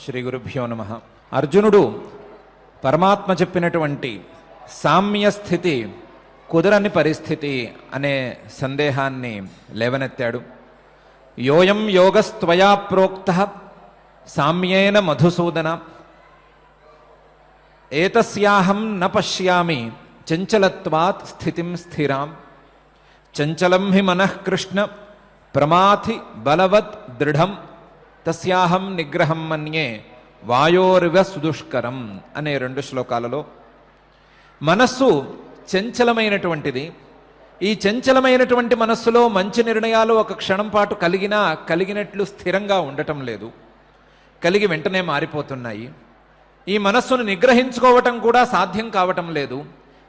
శ్రీ గురుభ్యో నమః. అర్జునుడు పరమాత్మ చెప్పినటువంటి సామ్యస్థితి కుదరని పరిస్థితి అనే సందేహాన్ని లేవనెత్తాడు. యోయం యోగస్త్వయా ప్రోక్తః సామ్యేన మధుసూదన ఏతస్యాహం న పశ్యామి చంచలత్వాత్ స్థితిం స్థిరాం చంచలం హి మనః కృష్ణ ప్రమాథి బలవత్ దృఢం తస్యాహం నిగ్రహం మన్యే వాయోరివ సుదుష్కరం అనే 2 శ్లోకాలలో మనస్సు చంచలమైనటువంటిది. ఈ చంచలమైనటువంటి మనస్సులో మంచి నిర్ణయాలు ఒక క్షణం పాటు కలిగినట్లు స్థిరంగా ఉండటం లేదు, కలిగి వెంటనే మారిపోతున్నాయి. ఈ మనస్సును నిగ్రహించుకోవటం కూడా సాధ్యం కావటం లేదు.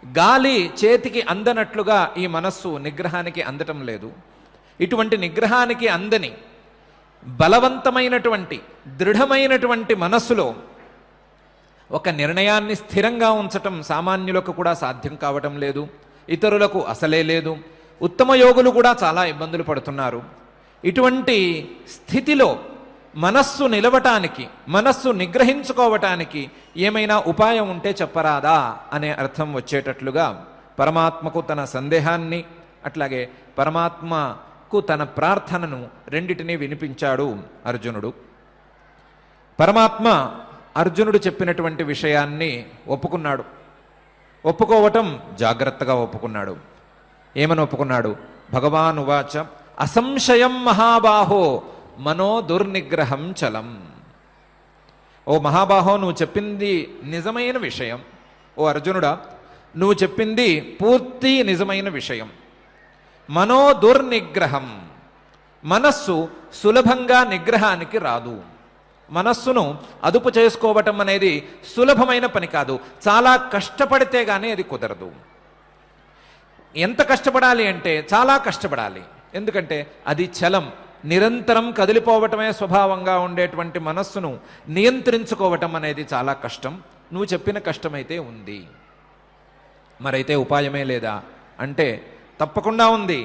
గాలి చేతికి అందనట్లుగా ఈ మనస్సు నిగ్రహానికి అందటం లేదు. ఇటువంటి నిగ్రహానికి అందని బలవంతమైనటువంటి దృఢమైనటువంటి మనస్సులో ఒక నిర్ణయాన్ని స్థిరంగా ఉంచటం సామాన్యులకు కూడా సాధ్యం కావటం లేదు, ఇతరులకు అసలే లేదు. ఉత్తమ యోగులు కూడా చాలా ఇబ్బందులు పడుతున్నారు. ఇటువంటి స్థితిలో మనస్సు నిలవటానికి, మనస్సు నిగ్రహించుకోవటానికి ఏమైనా ఉపాయం ఉంటే చెప్పరాదా అనే అర్థం వచ్చేటట్లుగా పరమాత్మకు తన సందేహాన్ని, అట్లాగే పరమాత్మకు తన ప్రార్థనను రెండిటినీ వినిపించాడు అర్జునుడు. పరమాత్మ అర్జునుడు చెప్పినటువంటి విషయాన్ని ఒప్పుకున్నాడు. ఒప్పుకోవటం జాగ్రత్తగా ఒప్పుకున్నాడు. ఏమని ఒప్పుకున్నాడు? భగవాన్ ఉవాచ అసంశయం మహాబాహో మనో దుర్నిగ్రహం చలం. ఓ మహాబాహో, నువ్వు చెప్పింది నిజమైన విషయం. ఓ అర్జునుడా, నువ్వు చెప్పింది పూర్తి నిజమైన విషయం. మనో దుర్నిగ్రహం, మనస్సు సులభంగా నిగ్రహానికి రాదు. మనస్సును అదుపు చేసుకోవటం అనేది సులభమైన పని కాదు. చాలా కష్టపడితే కానీ అది కుదరదు. ఎంత కష్టపడాలి అంటే చాలా కష్టపడాలి. ఎందుకంటే అది చలం, నిరంతరం కదిలిపోవటమే స్వభావంగా ఉండేటువంటి మనస్సును నియంత్రించుకోవటం అనేది చాలా కష్టం. నువ్వు చెప్పిన కష్టమైతే ఉంది, మరైతే ఉపాయమే లేదా అంటే తప్పకుండా ఉంది.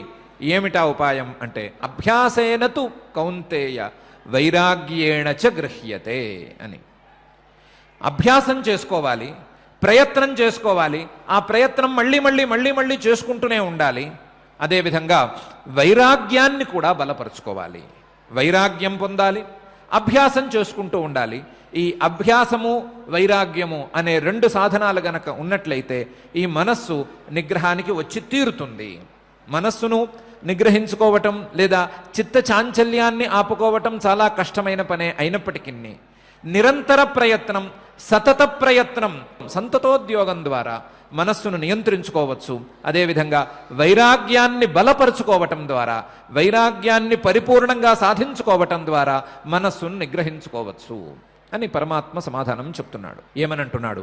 ఏమిటా ఉపాయం అంటే అభ్యాసేనతు కౌంతేయ వైరాగ్యేణ చ గృహ్యతే అని. అభ్యాసం చేసుకోవాలి, ప్రయత్నం చేసుకోవాలి. ఆ ప్రయత్నం మళ్ళీ చేసుకుంటూనే ఉండాలి. అదేవిధంగా వైరాగ్యాన్ని కూడా బలపరుచుకోవాలి. వైరాగ్యం పొందాలి, అభ్యాసం చేసుకుంటూ ఉండాలి. ఈ అభ్యాసము వైరాగ్యము అనే 2 సాధనాలు గనక ఉన్నట్లయితే ఈ మనస్సు నిగ్రహానికి వచ్చి తీరుతుంది. మనస్సును నిగ్రహించుకోవటం లేదా చిత్త చాంచల్యాన్ని ఆపుకోవటం చాలా కష్టమైన పనే అయినప్పటికీ నిరంతర ప్రయత్నం, సతత ప్రయత్నం, సంతతోద్యోగం ద్వారా మనస్సును నియంత్రించుకోవచ్చు. అదేవిధంగా వైరాగ్యాన్ని బలపరుచుకోవటం ద్వారా, వైరాగ్యాన్ని పరిపూర్ణంగా సాధించుకోవటం ద్వారా మనస్సును నిగ్రహించుకోవచ్చు అని పరమాత్మ సమాధానం చెప్తున్నాడు. ఏమనంటున్నాడు?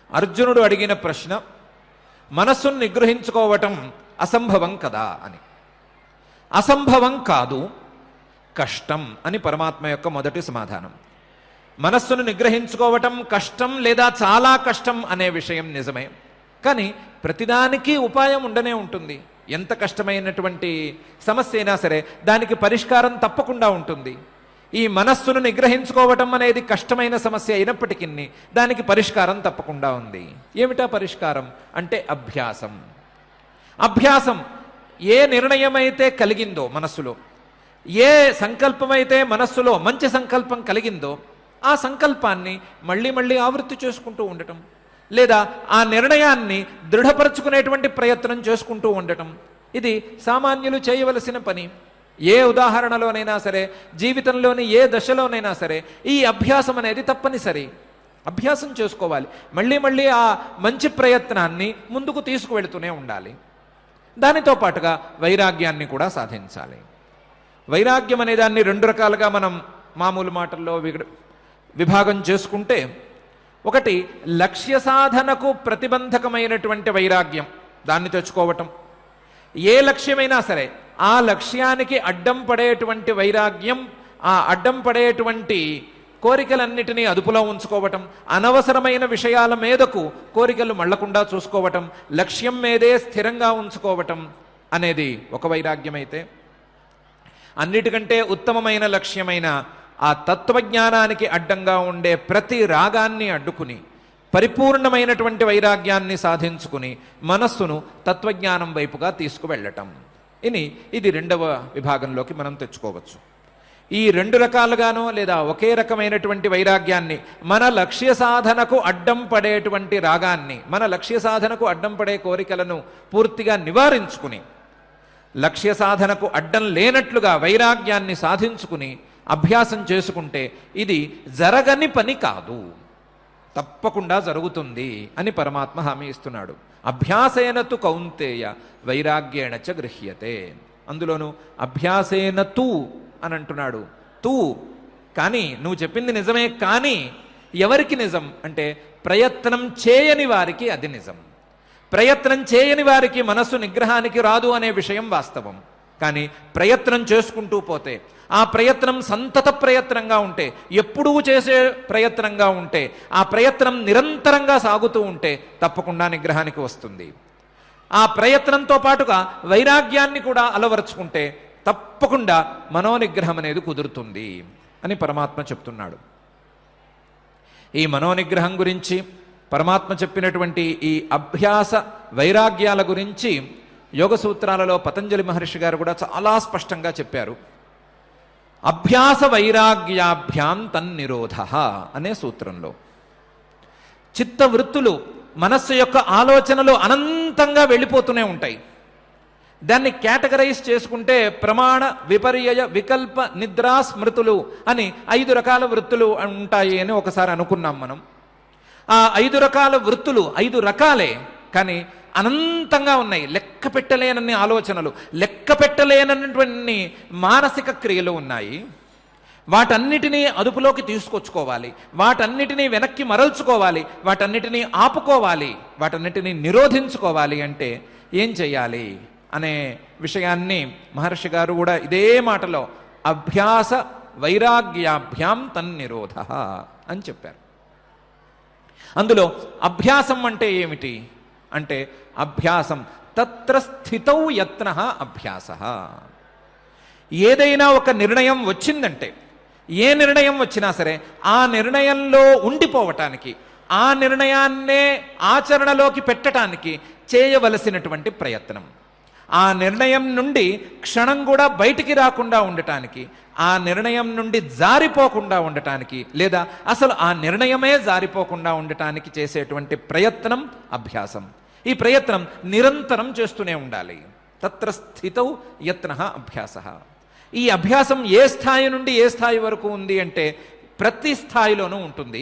అర్జునుడు అడిగిన ప్రశ్న మనస్సును నిగ్రహించుకోవటం అసంభవం కదా అని. అసంభవం కాదు, కష్టం అని పరమాత్మ యొక్క మొదటి సమాధానం. మనస్సును నిగ్రహించుకోవటం కష్టం లేదా చాలా కష్టం అనే విషయం నిజమే. కానీ ప్రతిదానికి ఉపాయం ఉండనే ఉంటుంది. ఎంత కష్టమైనటువంటి సమస్య అయినా సరే దానికి పరిష్కారం తప్పకుండా ఉంటుంది. ఈ మనస్సును నిగ్రహించుకోవటం అనేది కష్టమైన సమస్య అయినప్పటికీ దానికి పరిష్కారం తప్పకుండా ఉంది. ఏమిటా పరిష్కారం అంటే అభ్యాసం. అభ్యాసం ఏ నిర్ణయమైతే కలిగిందో మనస్సులో, ఏ సంకల్పమైతే మనస్సులో మంచి సంకల్పం కలిగిందో ఆ సంకల్పాన్ని మళ్ళీ ఆవృత్తి చేసుకుంటూ ఉండటం, లేదా ఆ నిర్ణయాన్ని దృఢపరచుకునేటువంటి ప్రయత్నం చేసుకుంటూ ఉండటం, ఇది సామాన్యులు చేయవలసిన పని. ఏ ఉదాహరణలోనైనా సరే, జీవితంలోని ఏ దశలోనైనా సరే ఈ అభ్యాసం అనేది తప్పనిసరి. అభ్యాసం చేసుకోవాలి. మళ్ళీ ఆ మంచి ప్రయత్నాన్ని ముందుకు తీసుకువెళుతూనే ఉండాలి. దానితో పాటుగా వైరాగ్యాన్ని కూడా సాధించాలి. వైరాగ్యం అనే దాన్ని 2 రకాలుగా మనం మామూలు మాటల్లో విభాగం చేసుకుంటే, ఒకటి లక్ష్య సాధనకు ప్రతిబంధకమైనటువంటి వైరాగ్యం, దాన్ని తెచ్చుకోవటం. ఏ లక్ష్యమైనా సరే ఆ లక్ష్యానికి అడ్డం పడేటువంటి వైరాగ్యం, ఆ అడ్డం పడేటువంటి కోరికలన్నిటినీ అదుపులో ఉంచుకోవటం, అనవసరమైన విషయాల మీదకు కోరికలు మళ్లకుండా చూసుకోవటం, లక్ష్యం మీదే స్థిరంగా ఉంచుకోవటం అనేది ఒక వైరాగ్యం అయితే, అన్నిటికంటే ఉత్తమమైన లక్ష్యమైన ఆ తత్వజ్ఞానానికి అడ్డంగా ఉండే ప్రతి రాగాన్ని అడ్డుకుని పరిపూర్ణమైనటువంటి వైరాగ్యాన్ని సాధించుకుని మనస్సును తత్వజ్ఞానం వైపుగా తీసుకువెళ్ళటం. ఇది రెండవ విభాగంలోకి మనం తెచ్చుకోవచ్చు. ఈ రెండు రకాలుగానో లేదా ఒకే రకమైనటువంటి వైరాగ్యాన్ని, మన లక్ష్య సాధనకు అడ్డం పడేటువంటి రాగాన్ని, మన లక్ష్య సాధనకు అడ్డం పడే కోరికలను పూర్తిగా నివారించుకుని లక్ష్య సాధనకు అడ్డం లేనట్లుగా వైరాగ్యాన్ని సాధించుకుని అభ్యాసం చేసుకుంటే ఇది జరగని పని కాదు, తప్పకుండా జరుగుతుంది అని పరమాత్మ హామీ ఇస్తున్నాడు. అభ్యాసేనతు కౌంతేయ వైరాగ్యేణ చ గృహ్యతే. అందులోనూ అభ్యాసేన తూ అని అంటున్నాడు. తూ కానీ, నువ్వు చెప్పింది నిజమే, కానీ ఎవరికి నిజం అంటే ప్రయత్నం చేయని వారికి అది నిజం. ప్రయత్నం చేయని వారికి మనస్సు నిగ్రహానికి రాదు అనే విషయం వాస్తవం. కానీ ప్రయత్నం చేసుకుంటూ పోతే, ఆ ప్రయత్నం సంతత ప్రయత్నంగా ఉంటే, ఎప్పుడూ చేసే ప్రయత్నంగా ఉంటే, ఆ ప్రయత్నం నిరంతరంగా సాగుతూ ఉంటే తప్పకుండా నిగ్రహానికి వస్తుంది. ఆ ప్రయత్నంతో పాటుగా వైరాగ్యాన్ని కూడా అలవరుచుకుంటే తప్పకుండా మనోనిగ్రహం అనేది కుదురుతుంది అని పరమాత్మ చెప్తున్నాడు. ఈ మనోనిగ్రహం గురించి పరమాత్మ చెప్పినటువంటి ఈ అభ్యాస వైరాగ్యాల గురించి యోగ సూత్రాలలో పతంజలి మహర్షి గారు కూడా చాలా స్పష్టంగా చెప్పారు. అభ్యాస వైరాగ్యాభ్యాం తన్నిరోధ అనే సూత్రంలో చిత్తవృత్తులు, మనస్సు యొక్క ఆలోచనలు అనంతంగా వెళ్ళిపోతూనే ఉంటాయి. దాన్ని కేటగరైజ్ చేసుకుంటే ప్రమాణ, విపర్యయ, వికల్ప, నిద్రా, స్మృతులు అని 5 రకాల వృత్తులు ఉంటాయి అని ఒకసారి అనుకున్నాం మనం. ఆ 5 రకాల వృత్తులు 5 రకాలే, కానీ అనంతంగా ఉన్నాయి. లెక్క పెట్టలేనన్ని ఆలోచనలు, లెక్క పెట్టలేనటువంటి మానసిక క్రియలు ఉన్నాయి. వాటన్నిటినీ అదుపులోకి తీసుకొచ్చుకోవాలి, వాటన్నిటినీ వెనక్కి మరల్చుకోవాలి, వాటన్నిటినీ ఆపుకోవాలి, వాటన్నిటినీ నిరోధించుకోవాలి అంటే ఏం చెయ్యాలి అనే విషయాన్ని మహర్షి గారు కూడా ఇదే మాటలో అభ్యాస వైరాగ్యాభ్యాం తన్నిరోధ అని చెప్పారు. అందులో అభ్యాసం అంటే ఏమిటి అంటే, అభ్యాసం తత్ర స్థితౌ యత్నః అభ్యాసః. ఏదైనా ఒక నిర్ణయం వచ్చిందంటే, ఏ నిర్ణయం వచ్చినా సరే ఆ నిర్ణయంలో ఉండిపోవటానికి, ఆ నిర్ణయాన్నే ఆచరణలోకి పెట్టడానికి చేయవలసినటువంటి ప్రయత్నం, ఆ నిర్ణయం నుండి క్షణం కూడా బయటికి రాకుండా ఉండటానికి, ఆ నిర్ణయం నుండి జారిపోకుండా ఉండటానికి, లేదా అసలు ఆ నిర్ణయమే జారిపోకుండా ఉండటానికి చేసేటువంటి ప్రయత్నం అభ్యాసం. ఈ ప్రయత్నం నిరంతరం చేస్తూనే ఉండాలి. తత్ర స్థితౌ యత్నః అభ్యాసః. ఈ అభ్యాసం ఏ స్థాయి నుండి ఏ స్థాయి వరకు ఉంది అంటే ప్రతి స్థాయిలోనూ ఉంటుంది.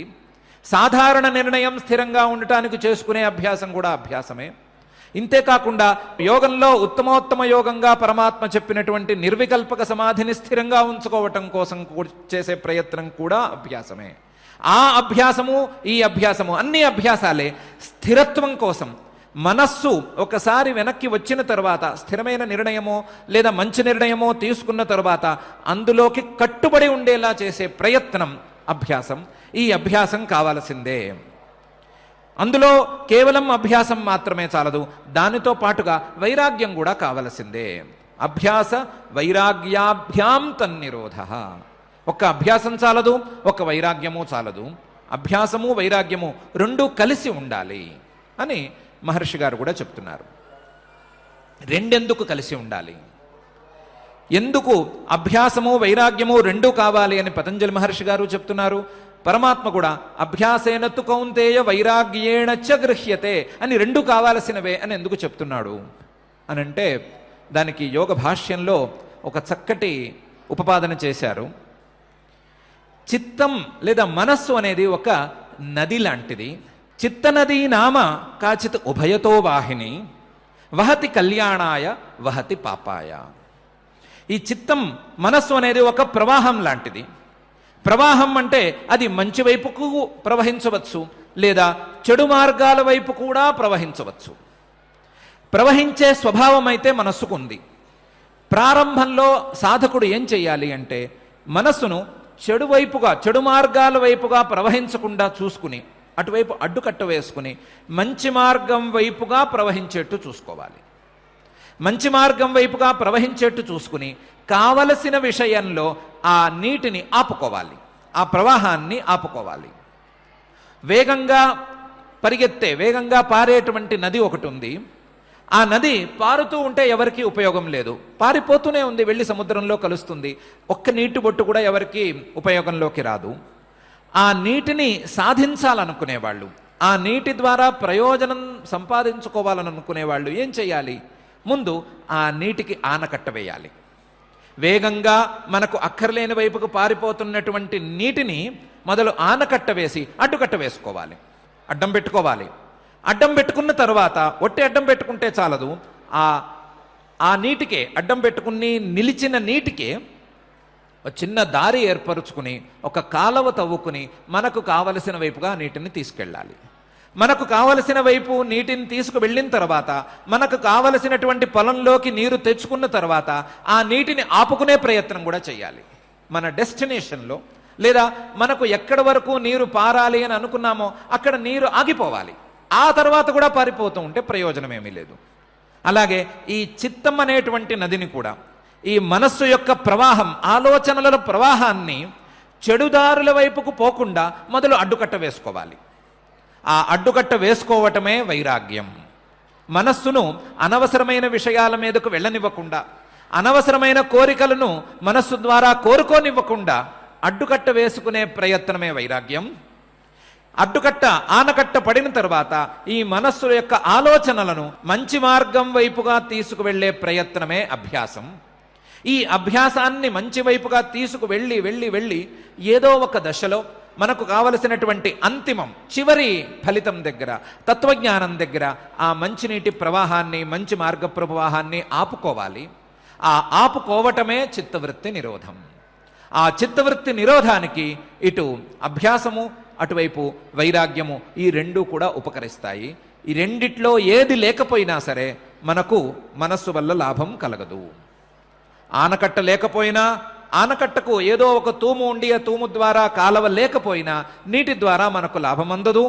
సాధారణ నిర్ణయం స్థిరంగా ఉండటానికి చేసుకునే అభ్యాసం కూడా అభ్యాసమే. ఇంతేకాకుండా యోగంలో ఉత్తమోత్తమ యోగంగా పరమాత్మ చెప్పినటువంటి నిర్వికల్పక సమాధిని స్థిరంగా ఉంచుకోవటం కోసం చేసే ప్రయత్నం కూడా అభ్యాసమే. ఆ అభ్యాసము ఈ అభ్యాసము అన్ని అభ్యాసాలే స్థిరత్వం కోసం. మనస్సు ఒకసారి వెనక్కి వచ్చిన తర్వాత, స్థిరమైన నిర్ణయమో లేదా మంచి నిర్ణయమో తీసుకున్న తర్వాత అందులోకి కట్టుబడి ఉండేలా చేసే ప్రయత్నం అభ్యాసం. ఈ అభ్యాసం కావాల్సిందే. అందులో కేవలం అభ్యాసం మాత్రమే చాలదు, దానితో పాటుగా వైరాగ్యం కూడా కావలసిందే. అభ్యాస వైరాగ్యాభ్యాం తన్నిరోధ. ఒక్క అభ్యాసం చాలదు, ఒక వైరాగ్యము చాలదు. అభ్యాసము వైరాగ్యము రెండూ కలిసి ఉండాలి అని మహర్షి గారు కూడా చెప్తున్నారు. రెండెందుకు కలిసి ఉండాలి, ఎందుకు అభ్యాసము వైరాగ్యము రెండూ కావాలి అని పతంజలి మహర్షి గారు చెప్తున్నారు. పరమాత్మ కూడా అభ్యాసేనతు కౌంతేయ వైరాగ్యేణ చ గృహ్యతే అని రెండు కావాల్సినవే అని ఎందుకు చెప్తున్నాడు అనంటే, దానికి యోగ భాష్యంలో ఒక చక్కటి ఉపపాదన చేశారు. చిత్తం లేదా మనస్సు అనేది ఒక నది లాంటిది. చిత్తనదీ నామ కాచిత్ ఉభయతో వాహిని వహతి కళ్యాణాయ వహతి పాపాయ. ఈ చిత్తం మనస్సు అనేది ఒక ప్రవాహం లాంటిది. ప్రవాహం అంటే అది మంచి వైపుకు ప్రవహించవచ్చు, లేదా చెడు మార్గాల వైపు కూడా ప్రవహించవచ్చు. ప్రవహించే స్వభావం అయితే మనస్సుకుంది. ప్రారంభంలో సాధకుడు ఏం చెయ్యాలి అంటే, మనస్సును చెడు వైపుగా, చెడు మార్గాల వైపుగా ప్రవహించకుండా చూసుకుని, అటువైపు అడ్డుకట్ట వేసుకుని మంచి మార్గం వైపుగా ప్రవహించేట్టు చూసుకోవాలి. మంచి మార్గం వైపుగా ప్రవహించేట్టు చూసుకుని కావలసిన విషయంలో ఆ నీటిని ఆపుకోవాలి, ఆ ప్రవాహాన్ని ఆపుకోవాలి. వేగంగా వేగంగా పారేటువంటి నది ఒకటి ఉంది. ఆ నది పారుతూ ఉంటే ఎవరికీ ఉపయోగం లేదు, పారిపోతూనే ఉంది, వెళ్ళి సముద్రంలో కలుస్తుంది. ఒక్క నీటి బొట్టు కూడా ఎవరికి ఉపయోగంలోకి రాదు. ఆ నీటిని సాధించాలనుకునేవాళ్ళు, ఆ నీటి ద్వారా ప్రయోజనం సంపాదించుకోవాలని అనుకునేవాళ్ళు ఏం చేయాలి? ముందు ఆ నీటికి ఆనకట్ట వేయాలి. వేగంగా మనకు అక్కర్లేని వైపుకు పారిపోతున్నటువంటి నీటిని మొదలు ఆనకట్ట వేసి అడ్డుకట్ట వేసుకోవాలి, అడ్డం పెట్టుకోవాలి. అడ్డం పెట్టుకున్న తర్వాత ఒట్టి అడ్డం పెట్టుకుంటే చాలదు, ఆ నీటికే అడ్డం పెట్టుకుని నిలిచిన నీటికే ఒక చిన్న దారి ఏర్పరుచుకుని ఒక కాలవ తవ్వుకుని మనకు కావలసిన వైపుగా నీటిని తీసుకెళ్ళాలి. మనకు కావలసిన వైపు నీటిని తీసుకువెళ్ళిన తర్వాత మనకు కావలసినటువంటి పొలంలోకి నీరు తెచ్చుకున్న తర్వాత ఆ నీటిని ఆపుకునే ప్రయత్నం కూడా చేయాలి. మన డెస్టినేషన్లో లేదా మనకు ఎక్కడి వరకు నీరు పారాలి అని అనుకున్నామో అక్కడ నీరు ఆగిపోవాలి. ఆ తర్వాత కూడా పారిపోతూ ఉంటే ప్రయోజనం ఏమీ లేదు. అలాగే ఈ చిత్తం అనేటువంటి నదిని కూడా, ఈ మనస్సు యొక్క ప్రవాహం, ఆలోచనల ప్రవాహాన్ని చెడుదారుల వైపుకు పోకుండా మొదలు అడ్డుకట్ట వేసుకోవాలి. ఆ అడ్డుకట్ట వేసుకోవటమే వైరాగ్యం. మనస్సును అనవసరమైన విషయాల మీదకు వెళ్ళనివ్వకుండా, అనవసరమైన కోరికలను మనస్సు ద్వారా కోరుకోనివ్వకుండా అడ్డుకట్ట వేసుకునే ప్రయత్నమే వైరాగ్యం. అడ్డుకట్ట ఆనకట్ట పడిన తర్వాత ఈ మనస్సు యొక్క ఆలోచనలను మంచి మార్గం వైపుగా తీసుకువెళ్ళే ప్రయత్నమే అభ్యాసం. ఈ అభ్యాసాన్ని మంచి వైపుగా తీసుకువెళ్ళి వెళ్ళి వెళ్ళి ఏదో ఒక దశలో మనకు కావలసినటువంటి అంతిమం చివరి ఫలితం దగ్గర, తత్వజ్ఞానం దగ్గర ఆ మంచినీటి ప్రవాహాన్ని, మంచి మార్గ ప్రవాహాన్ని ఆపుకోవాలి. ఆ ఆపుకోవటమే చిత్తవృత్తి నిరోధం. ఆ చిత్తవృత్తి నిరోధానికి ఇటు అభ్యాసము, అటువైపు వైరాగ్యము, ఈ రెండూ కూడా ఉపకరిస్తాయి. ఈ రెండిట్లో ఏది లేకపోయినా సరే మనకు మనస్సు వల్ల లాభం కలగదు. ఆనకట్ట లేకపోయినా, ఆనకట్టకు ఏదో ఒక తూము ఉండి ఆ తూము ద్వారా కాలవ లేకపోయినా నీటి ద్వారా మనకు లాభం అందదు.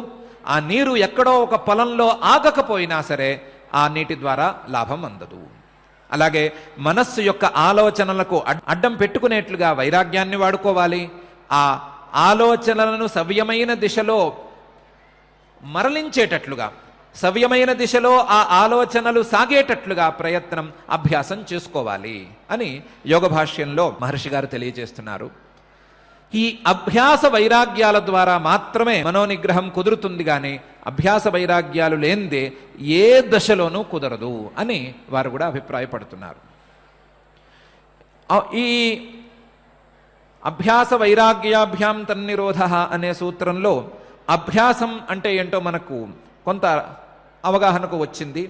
ఆ నీరు ఎక్కడో ఒక పొలంలో ఆగకపోయినా సరే ఆ నీటి ద్వారా లాభం అందదు. అలాగే మనస్సు యొక్క ఆలోచనలకు అడ్డం పెట్టుకునేట్లుగా వైరాగ్యాన్ని వాడుకోవాలి. ఆ ఆలోచనలను సవ్యమైన దిశలో మరలించేటట్లుగా, సవ్యమైన దిశలో ఆ ఆలోచనలు సాగేటట్లుగా ప్రయత్నం, అభ్యాసం చేసుకోవాలి అని యోగ భాష్యంలో మహర్షి గారు తెలియజేస్తున్నారు. ఈ అభ్యాస వైరాగ్యాల ద్వారా మాత్రమే మనోనిగ్రహం కుదురుతుంది, కానీ అభ్యాస వైరాగ్యాలు లేనిదే ఏ దశలోనూ కుదరదు అని వారు కూడా అభిప్రాయపడుతున్నారు. ఈ అభ్యాస వైరాగ్యాభ్యాం తన్నిరోధ అనే సూత్రంలో అభ్యాసం అంటే ఏంటో మనకు కొంత అవగాహనకు వచ్చింది.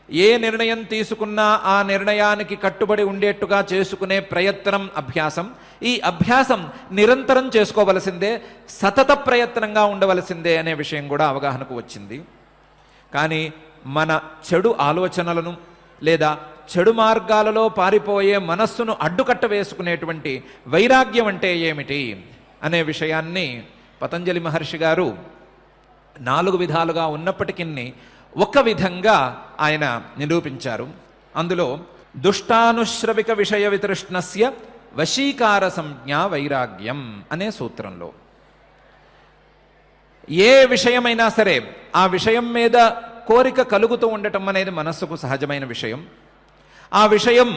ఏ నిర్ణయం తీసుకున్నా ఆ నిర్ణయానికి కట్టుబడి ఉండేట్టుగా చేసుకునే ప్రయత్నం అభ్యాసం. ఈ అభ్యాసం నిరంతరం చేసుకోవలసిందే, సతత ప్రయత్నంగా ఉండవలసిందే అనే విషయం కూడా అవగాహనకు వచ్చింది. కానీ మన చెడు ఆలోచనలను లేదా చెడు మార్గాలలో పారిపోయే మనస్సును అడ్డుకట్ట వేసుకునేటువంటి వైరాగ్యం అంటే ఏమిటి అనే విషయాన్ని పతంజలి మహర్షి గారు 4 విధాలుగా ఉన్నప్పటికీ ఒక విధంగా ఆయన నిరూపించారు. అందులో దుష్టానుశ్రవిక విషయ వితృష్ణస్య వశీకార సంజ్ఞా వైరాగ్యం అనే సూత్రంలో ఏ విషయమైనా సరే ఆ విషయం మీద కోరిక కలుగుతూ ఉండటం అనేది మనస్సుకు సహజమైన విషయం. ఆ విషయం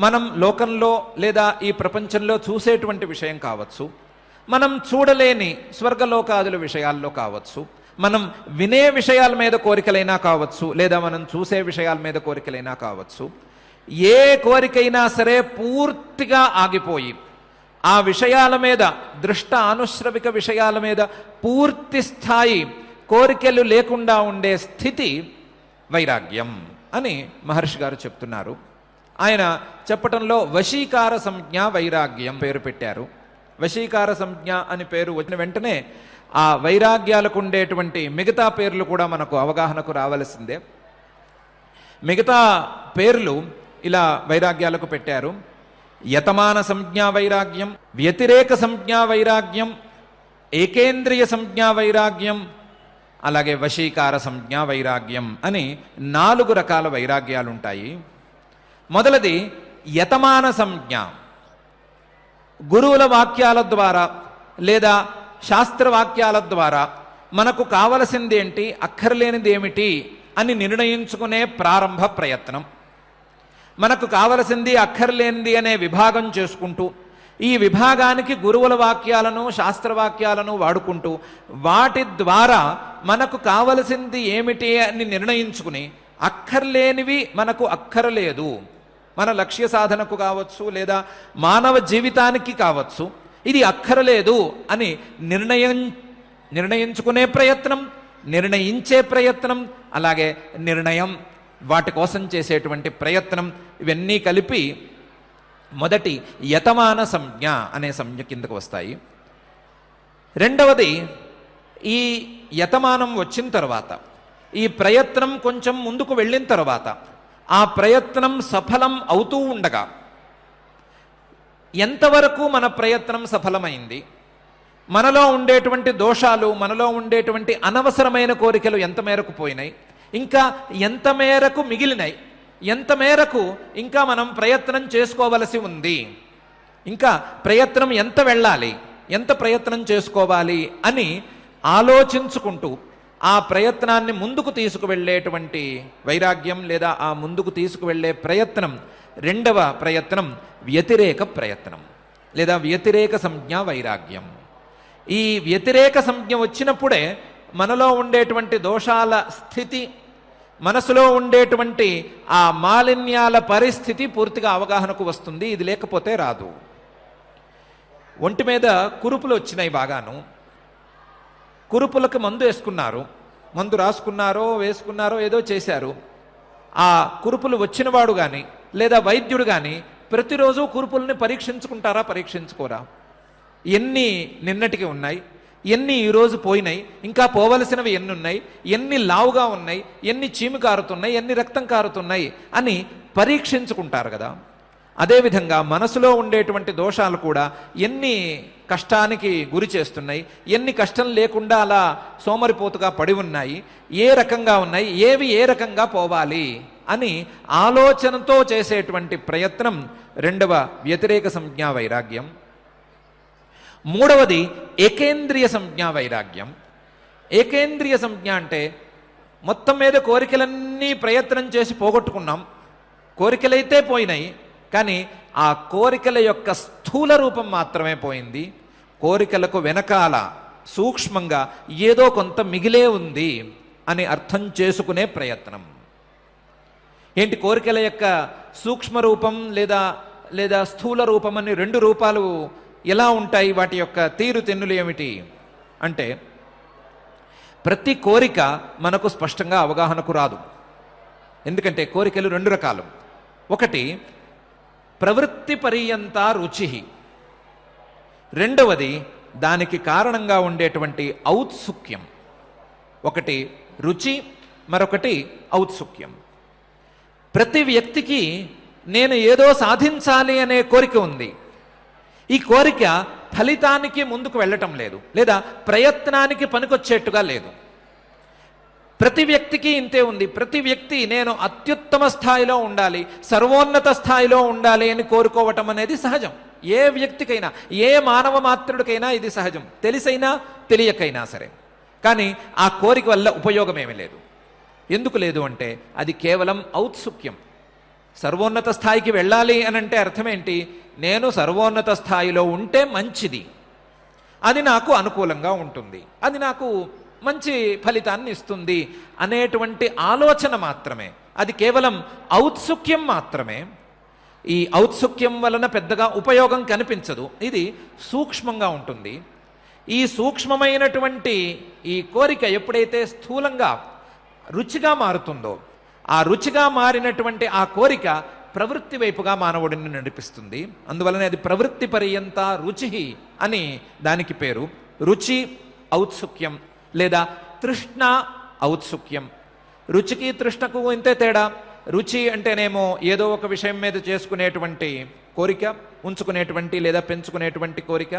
మనం లోకంలో లేదా ఈ ప్రపంచంలో చూసేటువంటి విషయం కావచ్చు, మనం చూడలేని స్వర్గలోకాదుల విషయాల్లో కావచ్చు, మనం వినే విషయాల మీద కోరికలైనా కావచ్చు, లేదా మనం చూసే విషయాల మీద కోరికలైనా కావచ్చు. ఏ కోరికైనా సరే పూర్తిగా ఆగిపోయి ఆ విషయాల మీద, దృష్ట అనుశ్రవిక విషయాల మీద పూర్తి స్థాయి కోరికలు లేకుండా ఉండే స్థితి వైరాగ్యం అని మహర్షి గారు చెప్తున్నారు. ఆయన చెప్పటంలో వశీకార సంజ్ఞ వైరాగ్యం పేరు పెట్టారు. వశీకార సంజ్ఞ అని పేరు వచ్చిన వెంటనే ఆ వైరాగ్యాలకు ఉండేటువంటి మిగతా పేర్లు కూడా మనకు అవగాహనకు రావలసిందే. మిగతా పేర్లు ఇలా వైరాగ్యాలకు పెట్టారు. యతమాన సంజ్ఞా వైరాగ్యం, వ్యతిరేక సంజ్ఞా వైరాగ్యం, ఏకేంద్రియ సంజ్ఞా వైరాగ్యం, అలాగే వశీకార సంజ్ఞా వైరాగ్యం అని 4 రకాల వైరాగ్యాలు ఉంటాయి. మొదలది యతమాన సంజ్ఞ. గురువుల వాక్యాల ద్వారా లేదా శాస్త్రవాక్యాల ద్వారా మనకు కావలసింది ఏంటి, అక్కర్లేనిది ఏమిటి అని నిర్ణయించుకునే ప్రారంభ ప్రయత్నం. మనకు కావలసింది అక్కర్లేనిది అనే విభాగం చేసుకుంటూ, ఈ విభాగానికి గురువుల వాక్యాలను శాస్త్రవాక్యాలను వాడుకుంటూ, వాటి ద్వారా మనకు కావలసింది ఏమిటి అని నిర్ణయించుకుని, అక్కర్లేనివి మనకు అక్కరలేదు, మన లక్ష్య సాధనకు కావచ్చు లేదా మానవ జీవితానికి కావచ్చు, ఇది అక్కరలేదు అని నిర్ణయించుకునే ప్రయత్నం, నిర్ణయించే ప్రయత్నం, అలాగే నిర్ణయం, వాటి కోసం చేసేటువంటి ప్రయత్నం, ఇవన్నీ కలిపి మొదటి యతమాన సంజ్ఞ అనే సంజ్ఞ కిందకు వస్తాయి. రెండవది, ఈ యతమానం వచ్చిన తర్వాత, ఈ ప్రయత్నం కొంచెం ముందుకు వెళ్ళిన తర్వాత, ఆ ప్రయత్నం సఫలం అవుతూ ఉండగా ఎంతవరకు మన ప్రయత్నం సఫలమైంది, మనలో ఉండేటువంటి దోషాలు, మనలో ఉండేటువంటి అనవసరమైన కోరికలు ఎంత మేరకు పోయినాయి, ఇంకా ఎంత మేరకు మిగిలినాయి, ఎంత మేరకు ఇంకా మనం ప్రయత్నం చేసుకోవలసి ఉంది, ఇంకా ప్రయత్నం ఎంత వెళ్ళాలి, ఎంత ప్రయత్నం చేసుకోవాలి అని ఆలోచించుకుంటూ ఆ ప్రయత్నాన్ని ముందుకు తీసుకువెళ్ళేటువంటి వైరాగ్యం లేదా ఆ ముందుకు తీసుకువెళ్ళే ప్రయత్నం, రెండవ ప్రయత్నం వ్యతిరేక ప్రయత్నం లేదా వ్యతిరేక సంజ్ఞ వైరాగ్యం. ఈ వ్యతిరేక సంజ్ఞ వచ్చినప్పుడే మనలో ఉండేటువంటి దోషాల స్థితి, మనసులో ఉండేటువంటి ఆ మాలిన్యాల పరిస్థితి పూర్తిగా అవగాహనకు వస్తుంది. ఇది లేకపోతే రాదు. ఒంటి మీద కురుపులు వచ్చినాయి, బాగాను కురుపులకు మందు వేసుకున్నారు, మందు రాసుకున్నారో వేసుకున్నారో ఏదో చేశారు. ఆ కురుపులు వచ్చినవాడు కానీ లేదా వైద్యుడు కానీ ప్రతిరోజు కురుపుల్ని పరీక్షించుకుంటారా, పరీక్షించుకోరా? ఎన్ని నిన్నటికి ఉన్నాయి, ఎన్ని ఈరోజు పోయినాయి, ఇంకా పోవలసినవి ఎన్ని ఉన్నాయి, ఎన్ని లావుగా ఉన్నాయి, ఎన్ని చీము కారుతున్నాయి, ఎన్ని రక్తం కారుతున్నాయి అని పరీక్షించుకుంటారు కదా. అదేవిధంగా మనసులో ఉండేటువంటి దోషాలు కూడా ఎన్ని కష్టానికి గురి చేస్తున్నాయి, ఎన్ని కష్టం లేకుండా అలా సోమరిపోతుగా పడి ఉన్నాయి, ఏ రకంగా ఉన్నాయి, ఏవి ఏ రకంగా పోవాలి అని ఆలోచనతో చేసేటువంటి ప్రయత్నం రెండవ వ్యతిరేక సంజ్ఞా వైరాగ్యం. మూడవది ఏకేంద్రియ సంజ్ఞా వైరాగ్యం. ఏకేంద్రియ సంజ్ఞ అంటే మొత్తం మీద కోరికలన్నీ ప్రయత్నం చేసి పోగొట్టుకున్నాం, కోరికలైతే పోయినాయి, కానీ ఆ కోరికల యొక్క స్థూల రూపం మాత్రమే పోయింది. కోరికలకు వెనకాల సూక్ష్మంగా ఏదో కొంత మిగిలే ఉంది అని అర్థం చేసుకునే ప్రయత్నం. ఏంటి కోరికల యొక్క సూక్ష్మ రూపం లేదా లేదా స్థూల రూపం అని రెండు రూపాలు ఎలా ఉంటాయి, వాటి యొక్క తీరు తెన్నులు ఏమిటి అంటే, ప్రతి కోరిక మనకు స్పష్టంగా అవగాహనకు రాదు. ఎందుకంటే కోరికలు రెండు రకాలు. ఒకటి ప్రవృత్తి పర్యంత రుచి, రెండవది దానికి కారణంగా ఉండేటువంటి ఔత్సుక్యం. ఒకటి రుచి, మరొకటి ఔత్సుక్యం. ప్రతి వ్యక్తికి నేను ఏదో సాధించాలి అనే కోరిక ఉంది. ఈ కోరిక ఫలితానికి ముందుకు వెళ్ళటం లేదు లేదా ప్రయత్నానికి పనికొచ్చేట్టుగా లేదు. ప్రతి వ్యక్తికి ఇంతే ఉంది. ప్రతి వ్యక్తి నేను అత్యుత్తమ స్థాయిలో ఉండాలి, సర్వోన్నత స్థాయిలో ఉండాలి అని కోరుకోవటం అనేది సహజం. ఏ వ్యక్తికైనా, ఏ మానవ మాత్రుడికైనా ఇది సహజం, తెలిసైనా తెలియకైనా సరే. కానీ ఆ కోరిక వల్ల ఉపయోగం ఏమీ లేదు. ఎందుకు లేదు అంటే అది కేవలం ఔత్సుక్యం. సర్వోన్నత స్థాయికి వెళ్ళాలి అని అంటే అర్థమేంటి, నేను సర్వోన్నత స్థాయిలో ఉంటే మంచిది, అది నాకు అనుకూలంగా ఉంటుంది, అది నాకు మంచి ఫలితాన్ని ఇస్తుంది అనేటువంటి ఆలోచన మాత్రమే. అది కేవలం ఔత్సుక్యం మాత్రమే. ఈ ఔత్సుక్యం వలన పెద్దగా ఉపయోగం కనిపించదు, ఇది సూక్ష్మంగా ఉంటుంది. ఈ సూక్ష్మమైనటువంటి ఈ కోరిక ఎప్పుడైతే స్థూలంగా రుచిగా మారుతుందో, ఆ రుచిగా మారినటువంటి ఆ కోరిక ప్రవృత్తి వైపుగా మానవుడిని నడిపిస్తుంది. అందువలన అది ప్రవృత్తి పర్యంత రుచి అని దానికి పేరు. రుచి ఔత్సుక్యం లేదా తృష్ణ ఔత్సుక్యం. రుచికి తృష్ణకు ఇంతే తేడా. రుచి అంటేనేమో ఏదో ఒక విషయం మీద చేసుకునేటువంటి కోరిక, ఉంచుకునేటువంటి లేదా పెంచుకునేటువంటి కోరిక.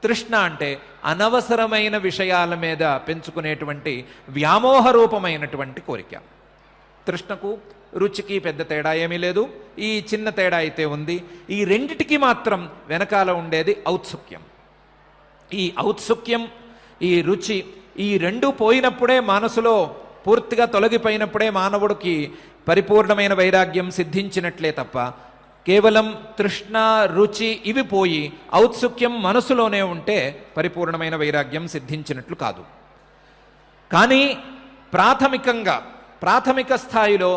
తృష్ణ అంటే అనవసరమైన విషయాల మీద పెంచుకునేటువంటి వ్యామోహ రూపమైనటువంటి కోరిక. తృష్ణకు రుచికి పెద్ద తేడా ఏమీ లేదు. ఈ చిన్న తేడా అయితే ఉంది. ఈ రెండిటికి మాత్రం వెనకాల ఉండేది ఔత్సుక్యం. ఈ ఔత్సుక్యం, ఈ రుచి, ఈ రెండు పోయినప్పుడే, మనసులో పూర్తిగా తొలగిపోయినప్పుడే మానవుడికి పరిపూర్ణమైన వైరాగ్యం సిద్ధించినట్లే తప్ప కేవలం తృష్ణ, రుచి ఇవి పోయి ఔత్సుక్యం మనసులోనే ఉంటే పరిపూర్ణమైన వైరాగ్యం సిద్ధించినట్లు కాదు. కానీ ప్రాథమిక స్థాయిలో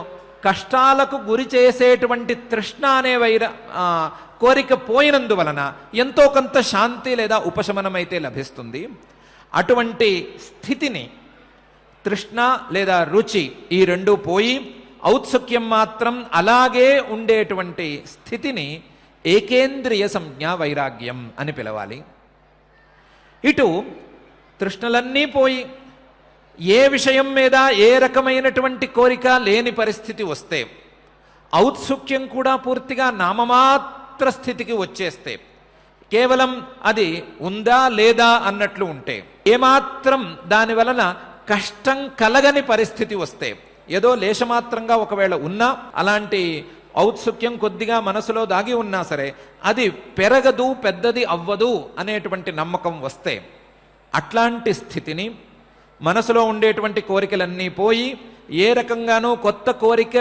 కష్టాలకు గురి చేసేటువంటి తృష్ణ అనే కోరిక పోయినందువలన ఎంతో కొంత శాంతి లేదా ఉపశమనం అయితే లభిస్తుంది. అటువంటి స్థితిని తృష్ణ లేదా రుచి ఈ రెండు పోయి ఔత్సుక్యం మాత్రం అలాగే ఉండేటువంటి స్థితిని ఏకేంద్రియ సంజ్ఞా వైరాగ్యం అని పిలవాలి. ఇటు తృష్ణలన్నీ పోయి ఏ విషయం మీద ఏ రకమైనటువంటి కోరిక లేని పరిస్థితి వస్తే, ఔత్సుక్యం కూడా పూర్తిగా నామమాత్ర స్థితికి వచ్చేస్తే, కేవలం అది ఉందా లేదా అన్నట్లు ఉంటే, ఏమాత్రం దాని వలన కష్టం కలగని పరిస్థితి వస్తే, ఏదో లేశమాత్రంగా ఒకవేళ ఉన్నా, అలాంటి ఔత్సుక్యం కొద్దిగా మనసులో దాగి ఉన్నా సరే అది పెరగదు, పెద్దది అవ్వదు అనేటువంటి నమ్మకం వస్తే, అట్లాంటి స్థితిని, మనసులో ఉండేటువంటి కోరికలన్నీ పోయి ఏ రకంగానూ కొత్త కోరిక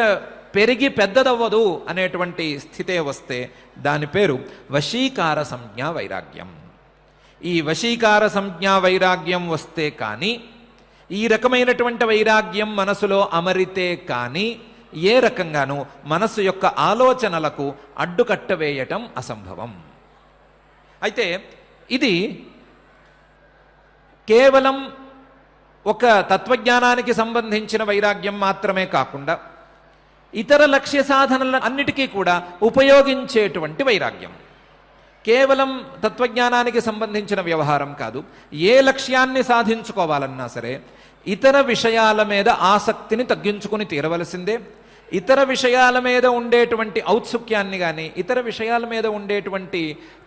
పెరిగి పెద్దదవ్వదు అనేటువంటి స్థితే వస్తే దాని పేరు వశీకార సంజ్ఞా వైరాగ్యం. ఈ వశీకార సంజ్ఞా వైరాగ్యం వస్తే కానీ, ఈ రకమైనటువంటి వైరాగ్యం మనసులో అమరితే కానీ ఏ రకంగానూ మనసు యొక్క ఆలోచనలకు అడ్డుకట్ట వేయటం అసంభవం. అయితే ఇది కేవలం ఒక తత్వజ్ఞానానికి సంబంధించిన వైరాగ్యం మాత్రమే కాకుండా ఇతర లక్ష్య సాధనల అన్నిటికీ కూడా ఉపయోగించేటువంటి వైరాగ్యం. కేవలం తత్వజ్ఞానానికి సంబంధించిన వ్యవహారం కాదు. ఏ లక్ష్యాన్ని సాధించుకోవాలన్నా సరే ఇతర విషయాల మీద ఆసక్తిని తగ్గించుకుని తీరవలసిందే. ఇతర విషయాల మీద ఉండేటువంటి ఔత్సుక్యాన్ని కానీ, ఇతర విషయాల మీద ఉండేటువంటి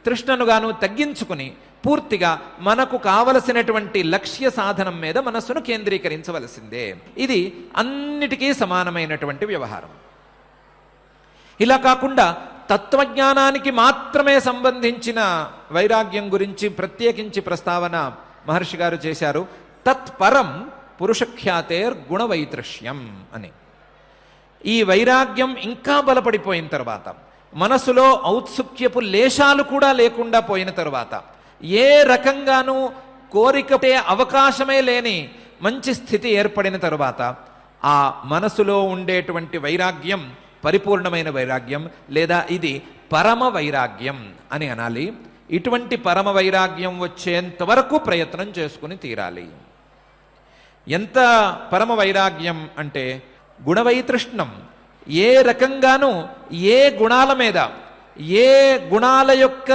తృష్ణను గాను తగ్గించుకుని పూర్తిగా మనకు కావలసినటువంటి లక్ష్య సాధనం మీద మనస్సును కేంద్రీకరించవలసిందే. ఇది అన్నిటికీ సమానమైనటువంటి వ్యవహారం. ఇలా కాకుండా తత్వజ్ఞానానికి మాత్రమే సంబంధించిన వైరాగ్యం గురించి ప్రత్యేకించి ప్రస్తావన మహర్షి గారు చేశారు. తత్పరం పురుషఖ్యాతేర్ గుణవైతృష్యం అని. ఈ వైరాగ్యం ఇంకా బలపడిపోయిన తర్వాత, మనసులో ఔత్సుక్యపు లేశాలు కూడా లేకుండా పోయిన తర్వాత, ఏ రకంగానూ కోరికటే అవకాశమే లేని మంచి స్థితి ఏర్పడిన తరువాత ఆ మనసులో ఉండేటువంటి వైరాగ్యం పరిపూర్ణమైన వైరాగ్యం, లేదా ఇది పరమ వైరాగ్యం అని అనాలి. ఇటువంటి పరమ వైరాగ్యం వచ్చేంత వరకు ప్రయత్నం చేసుకుని తీరాలి. ఎంత పరమ వైరాగ్యం అంటే గుణవైతృష్ణం. ఏ రకంగానూ ఏ గుణాల మీద, ఏ గుణాల యొక్క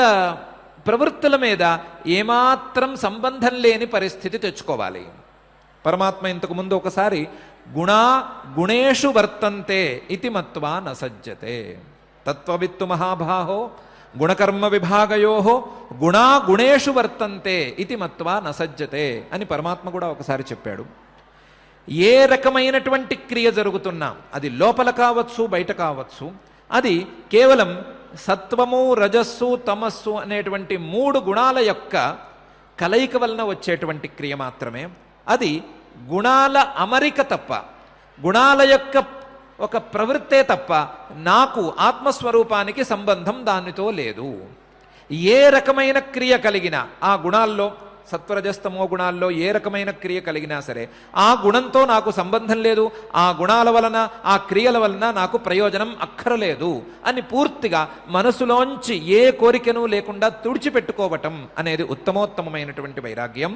ప్రవృత్తుల మీద ఏమాత్రం సంబంధం లేని పరిస్థితి తెచ్చుకోవాలి. పరమాత్మ ఇంతకు ముందు ఒకసారి గుణేషు వర్తంతే ఇతి మత్వా నసజ్జతే తత్వవిత్తు మహాబాహో గుణకర్మ విభాగయో గుణేషు వర్తంతే ఇతి మత్వా నసజ్జతే అని పరమాత్మ కూడా ఒకసారి చెప్పాడు. ఏ రకమైనటువంటి క్రియ జరుగుతున్నా, అది లోపల కావచ్చు, బయట కావచ్చు, అది కేవలం సత్వము, రజస్సు, తమస్సు అనేటువంటి 3 గుణాల యొక్క కలయిక వలన వచ్చేటువంటి క్రియ మాత్రమే. అది గుణాల అమరిక తప్ప, గుణాల యొక్క ఒక ప్రవృత్తే తప్ప నాకు ఆత్మస్వరూపానికి సంబంధం దానితో లేదు. ఏ రకమైన క్రియ కలిగినా, ఆ గుణాల్లో సత్వరజస్తమో గుణాల్లో ఏ రకమైన క్రియ కలిగినా సరే ఆ గుణంతో నాకు సంబంధం లేదు, ఆ గుణాల వలన, ఆ క్రియల వలన నాకు ప్రయోజనం అక్కరలేదు అని పూర్తిగా మనసులోంచి ఏ కోరికను లేకుండా తుడిచిపెట్టుకోవటం అనేది ఉత్తమోత్తమమైనటువంటి వైరాగ్యం.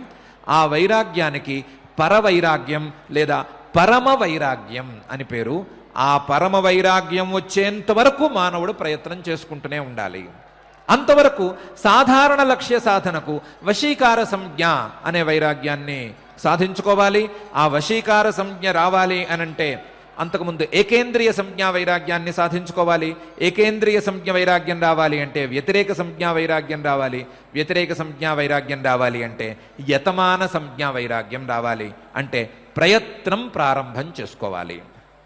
ఆ వైరాగ్యానికి పరవైరాగ్యం లేదా పరమ వైరాగ్యం అని పేరు. ఆ పరమ వైరాగ్యం వచ్చేంత వరకు మానవుడు ప్రయత్నం చేసుకుంటూనే ఉండాలి. అంతవరకు సాధారణ లక్ష్య సాధనకు వశీకార సంజ్ఞ అనే వైరాగ్యాన్ని సాధించుకోవాలి. ఆ వశీకార సంజ్ఞ రావాలి అనంటే అంతకుముందు ఏకేంద్రియ సంజ్ఞా వైరాగ్యాన్ని సాధించుకోవాలి. ఏకేంద్రియ సంజ్ఞ వైరాగ్యం రావాలి అంటే వ్యతిరేక సంజ్ఞా వైరాగ్యం రావాలి. వ్యతిరేక సంజ్ఞా వైరాగ్యం రావాలి అంటే యతమాన సంజ్ఞా వైరాగ్యం రావాలి. అంటే ప్రయత్నం ప్రారంభం చేసుకోవాలి.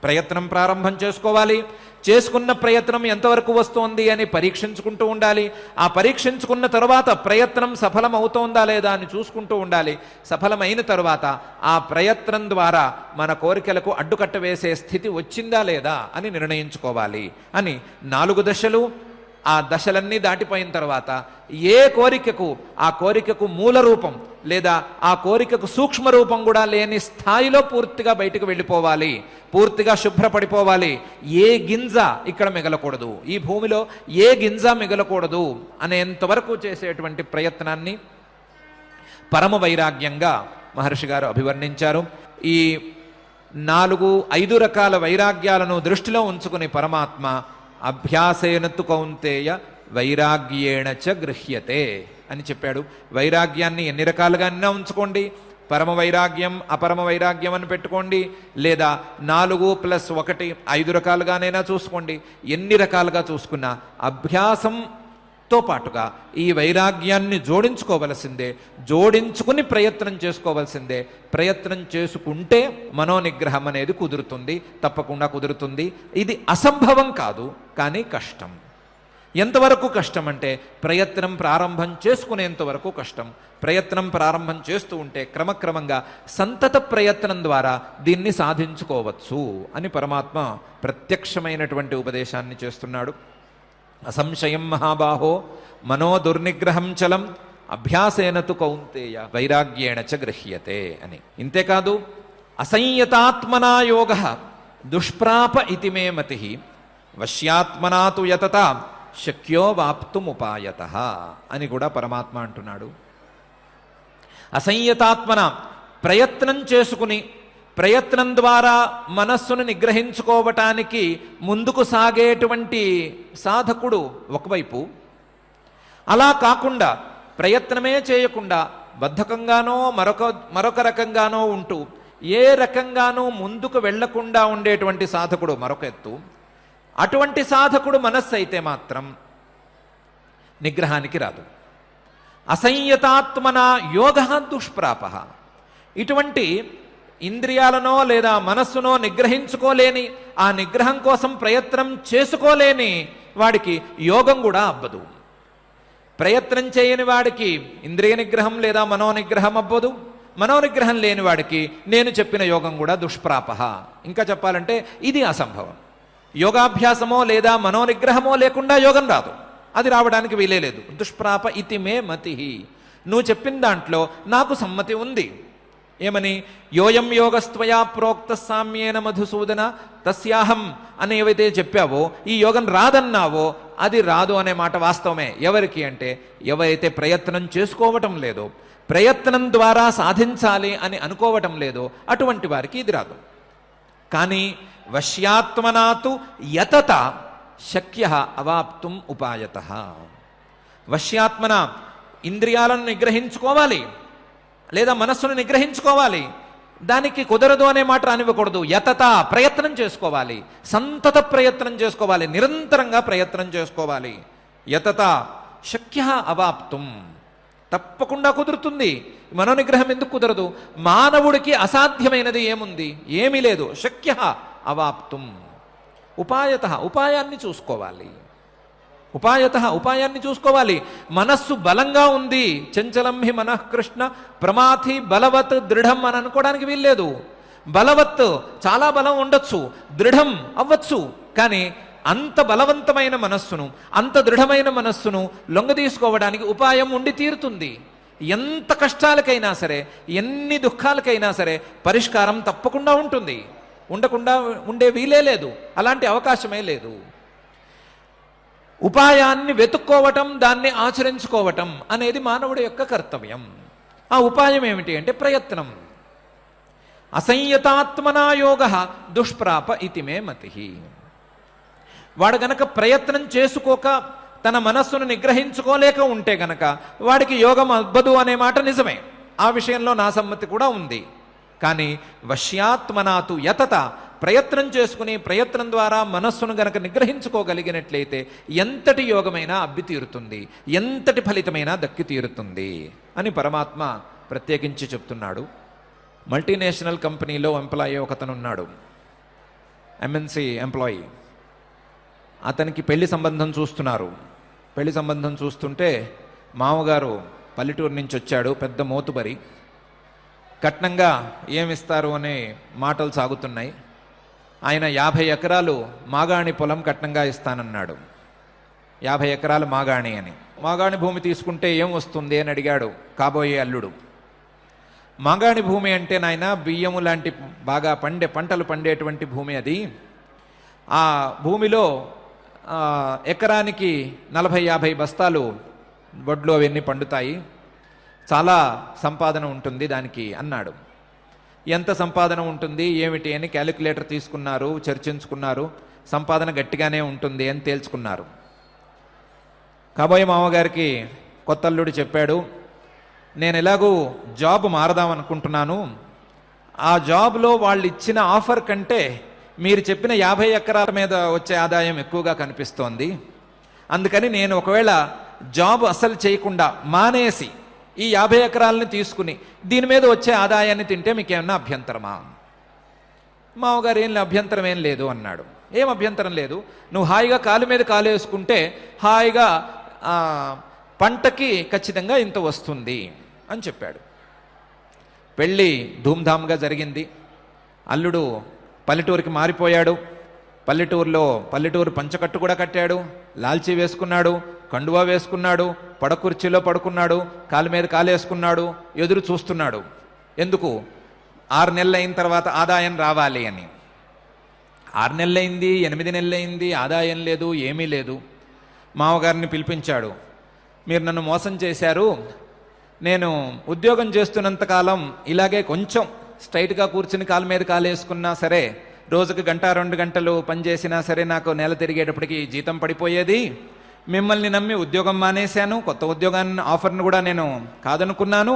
ప్రయత్నం ప్రారంభం చేసుకోవాలి. చేసుకున్న ప్రయత్నం ఎంతవరకు వస్తోంది అని పరీక్షించుకుంటూ ఉండాలి. ఆ పరీక్షించుకున్న తరువాత ప్రయత్నం సఫలం అవుతోందా లేదా అని చూసుకుంటూ ఉండాలి. సఫలమైన తరువాత ఆ ప్రయత్నం ద్వారా మన కోరికలకు అడ్డుకట్ట వేసే స్థితి వచ్చిందా లేదా అని నిర్ణయించుకోవాలి అని 4 దశలు. ఆ దశలన్నీ దాటిపోయిన తర్వాత ఏ కోరికకు ఆ కోరికకు మూల రూపం లేదా ఆ కోరికకు సూక్ష్మ రూపం కూడా లేని స్థాయిలో పూర్తిగా బయటకు వెళ్ళిపోవాలి, పూర్తిగా శుభ్రపడిపోవాలి. ఏ గింజ ఇక్కడ మిగలకూడదు, ఈ భూమిలో ఏ గింజ మిగలకూడదు అనేంతవరకు చేసేటువంటి ప్రయత్నాన్ని పరమ వైరాగ్యంగా మహర్షి గారు అభివర్ణించారు. ఈ 4-5 రకాల వైరాగ్యాలను దృష్టిలో ఉంచుకుని పరమాత్మ అభ్యాసేనతు కౌంతేయ వైరాగ్యేణ చ గృహ్యతే అని చెప్పాడు. వైరాగ్యాన్ని ఎన్ని రకాలుగా ఉంచుకోండి, పరమ వైరాగ్యం అపరమ వైరాగ్యం అని పెట్టుకోండి, లేదా 4+1 5 రకాలుగానైనా చూసుకోండి. ఎన్ని రకాలుగా చూసుకున్నా అభ్యాసంతో పాటుగా ఈ వైరాగ్యాన్ని జోడించుకోవలసిందే, జోడించుకుని ప్రయత్నం చేసుకోవలసిందే. ప్రయత్నం చేసుకుంటే మనోనిగ్రహం అనేది కుదురుతుంది, తప్పకుండా కుదురుతుంది. ఇది అసంభవం కాదు, కానీ కష్టం. ఎంతవరకు కష్టం అంటే ప్రయత్నం ప్రారంభం చేసుకునేంత వరకు కష్టం. ప్రయత్నం ప్రారంభం చేస్తూ ఉంటే క్రమక్రమంగా సంతత ప్రయత్నం ద్వారా దీన్ని సాధించుకోవచ్చు అని పరమాత్మ ప్రత్యక్షమైనటువంటి ఉపదేశాన్ని చేస్తున్నాడు. అసంశయం మహాబాహో మనో దుర్నిగ్రహం చలం అభ్యాసేనతు కౌంతేయ వైరాగ్యేణ చ గృహ్యతే అని. ఇంతేకాదు అసంయతాత్మనా యోగ దుష్ప్రాప ఇతి మే మతి వశ్యాత్మనా తు యతత శక్యో వాప్తుముపాయత అని కూడా పరమాత్మ అంటున్నాడు. అసంయతాత్మన ప్రయత్నం చేసుకుని ప్రయత్నం ద్వారా మనస్సును నిగ్రహించుకోవటానికి ముందుకు సాగేటువంటి సాధకుడు ఒకవైపు, అలా కాకుండా ప్రయత్నమే చేయకుండా బద్ధకంగానో మరొక రకంగానో ఉంటూ ఏ రకంగానూ ముందుకు వెళ్లకుండా ఉండేటువంటి సాధకుడు మరొక ఎత్తు. అటువంటి సాధకుడు మనస్సు అయితే మాత్రం నిగ్రహానికి రాదు. అసంయతాత్మన యోగ దుష్ప్రాప. ఇటువంటి ఇంద్రియాలనో లేదా మనస్సునో నిగ్రహించుకోలేని, ఆ నిగ్రహం కోసం ప్రయత్నం చేసుకోలేని వాడికి యోగం కూడా అబ్బదు. ప్రయత్నం చేయని వాడికి ఇంద్రియ నిగ్రహం లేదా మనోనిగ్రహం అవ్వదు. మనోనిగ్రహం లేని వాడికి నేను చెప్పిన యోగం కూడా దుష్ప్రాప. ఇంకా చెప్పాలంటే ఇది అసంభవం. యోగాభ్యాసమో లేదా మనోనిగ్రహమో లేకుండా యోగం రాదు, అది రావడానికి వీలే లేదు. దుష్ప్రాప ఇతి మే మతి. నువ్వు చెప్పిన దాంట్లో నాకు సమ్మతి ఉంది. ఏమని? యోయం యోగస్త్వయా ప్రోక్త సామ్యేన మధుసూదన తస్యాహం అని ఏవైతే చెప్పావో, ఈ యోగం రాదన్నావో అది రాదు అనే మాట వాస్తవమే. ఎవరికి అంటే ఎవరైతే ప్రయత్నం చేసుకోవటం లేదో, ప్రయత్నం ద్వారా సాధించాలి అని అనుకోవటం లేదో అటువంటి వారికి ఇది రాదు. కానీ వశ్యాత్మనాతు యతత శక్య అవాప్తుం ఉపాయత. వశ్యాత్మన ఇంద్రియాలను నిగ్రహించుకోవాలి లేదా మనస్సును నిగ్రహించుకోవాలి, దానికి కుదరదు అనే మాట రానివ్వకూడదు. యతత ప్రయత్నం చేసుకోవాలి, సంతత ప్రయత్నం చేసుకోవాలి, నిరంతరంగా ప్రయత్నం చేసుకోవాలి. యతత శక్య అవాప్తుం, తప్పకుండా కుదురుతుంది. మనోనిగ్రహం ఎందుకు కుదరదు? మానవుడికి అసాధ్యమైనది ఏముంది? ఏమీ లేదు. శక్య అవాప్తుం ఉపాయత, ఉపాయాన్ని చూసుకోవాలి. ఉపాయాన్ని చూసుకోవాలి. మనస్సు బలంగా ఉంది, చంచలం హి మనః కృష్ణ ప్రమాథి బలవత్ దృఢం అని అనుకోవడానికి వీల్లేదు. బలవత్ చాలా బలం ఉండొచ్చు, దృఢం అవ్వచ్చు, కానీ అంత బలవంతమైన మనస్సును, అంత దృఢమైన మనస్సును లొంగదీసుకోవడానికి ఉపాయం ఉండి తీరుతుంది. ఎంత కష్టాలకైనా సరే, ఎన్ని దుఃఖాలకైనా సరే పరిష్కారం తప్పకుండా ఉంటుంది. ఉండకుండా ఉండే వీలే లేదు, అలాంటి అవకాశమే లేదు. ఉపాయాన్ని వెతుక్కోవటం, దాన్ని ఆచరించుకోవటం అనేది మానవుడి యొక్క కర్తవ్యం. ఆ ఉపాయం ఏమిటి అంటే ప్రయత్నం. అసంయతాత్మనా యోగ దుష్ప్రాప ఇతి మే మతి. వాడు గనక ప్రయత్నం చేసుకోక తన మనస్సును నిగ్రహించుకోలేక ఉంటే గనక వాడికి యోగం అవ్వదు అనే మాట నిజమే. ఆ విషయంలో నా సమ్మతి కూడా ఉంది. కానీ వశ్యాత్మనాతు యతత, ప్రయత్నం చేసుకుని ప్రయత్నం ద్వారా మనస్సును గనక నిగ్రహించుకోగలిగినట్లయితే ఎంతటి యోగమైనా అబ్బి తీరుతుంది, ఎంతటి ఫలితమైనా దక్కి తీరుతుంది అని పరమాత్మ ప్రత్యేకించి చెప్తున్నాడు. మల్టీనేషనల్ కంపెనీలో ఎంప్లాయీ ఒకతను ఉన్నాడు. MNC employee. అతనికి పెళ్లి సంబంధం చూస్తున్నారు. పెళ్లి సంబంధం చూస్తుంటే మామగారు పల్లెటూరు నుంచి వచ్చాడు, పెద్ద మోతుబరి. కట్నంగా ఏమిస్తారు అనే మాటలు సాగుతున్నాయి. ఆయన 50 ఎకరాలు మాగాణి పొలం కట్నంగా ఇస్తానన్నాడు. 50 ఎకరాలు మాగాణి అని. మాగాణి భూమి తీసుకుంటే ఏం వస్తుంది అని అడిగాడు కాబోయే అల్లుడు. మాగాణి భూమి అంటే నాయన బియ్యము లాంటి బాగా పంటలు పండేటువంటి భూమి అది. ఆ భూమిలో ఎకరానికి 40-50 బస్తాలు వడ్లు అవన్నీ పండుతాయి, చాలా సంపాదన ఉంటుంది దానికి అన్నాడు. ఎంత సంపాదన ఉంటుంది ఏమిటి అని క్యాలిక్యులేటర్ తీసుకున్నారు, చర్చించుకున్నారు. సంపాదన గట్టిగానే ఉంటుంది అని తేల్చుకున్నారు. కాబోయే మామగారికి కొత్త అల్లుడు చెప్పాడు, నేను ఎలాగూ జాబ్ మారదాం అనుకుంటున్నాను. ఆ జాబ్లో వాళ్ళు ఇచ్చిన ఆఫర్ కంటే మీరు చెప్పిన 50 ఎకరాల మీద వచ్చే ఆదాయం ఎక్కువగా కనిపిస్తోంది. అందుకని నేను ఒకవేళ జాబ్ అసలు చేయకుండా మానేసి ఈ 50 ఎకరాలని తీసుకుని దీని మీద వచ్చే ఆదాయాన్ని తింటే మీకేమన్నా అభ్యంతరమా? మామగారు ఏం అభ్యంతరం ఏం లేదు అన్నాడు. ఏం అభ్యంతరం లేదు, నువ్వు హాయిగా కాలు మీద కాలు వేసుకుంటే హాయిగా పంటకి ఖచ్చితంగా ఇంత వస్తుంది అని చెప్పాడు. పెళ్ళి ధూమ్ధామ్గా జరిగింది. అల్లుడు పల్లెటూరుకి మారిపోయాడు. పల్లెటూరు పంచకట్టు కూడా కట్టాడు, లాల్చీ వేసుకున్నాడు, కండువా వేసుకున్నాడు, పడకుర్చీలో పడుకున్నాడు, కాలు మీద కాలేసుకున్నాడు, ఎదురు చూస్తున్నాడు. ఎందుకు? 6 నెలలు అయిన తర్వాత ఆదాయం రావాలి అని. 6 నెలలైంది, 8 నెలలైంది, ఆదాయం లేదు, ఏమీ లేదు. మామగారిని పిలిపించాడు. మీరు నన్ను మోసం చేశారు. నేను ఉద్యోగం చేస్తున్నంతకాలం ఇలాగే కొంచెం స్ట్రైట్గా కూర్చుని కాలు మీద కాలేసుకున్నా సరే, రోజుకి 1-2 గంటలు పనిచేసినా సరే నాకు నెల తిరిగేటప్పటికి జీతం పడిపోయేది. మిమ్మల్ని నమ్మి ఉద్యోగం మానేశాను, కొత్త ఉద్యోగాన్ని ఆఫర్ను కూడా నేను కాదనుకున్నాను.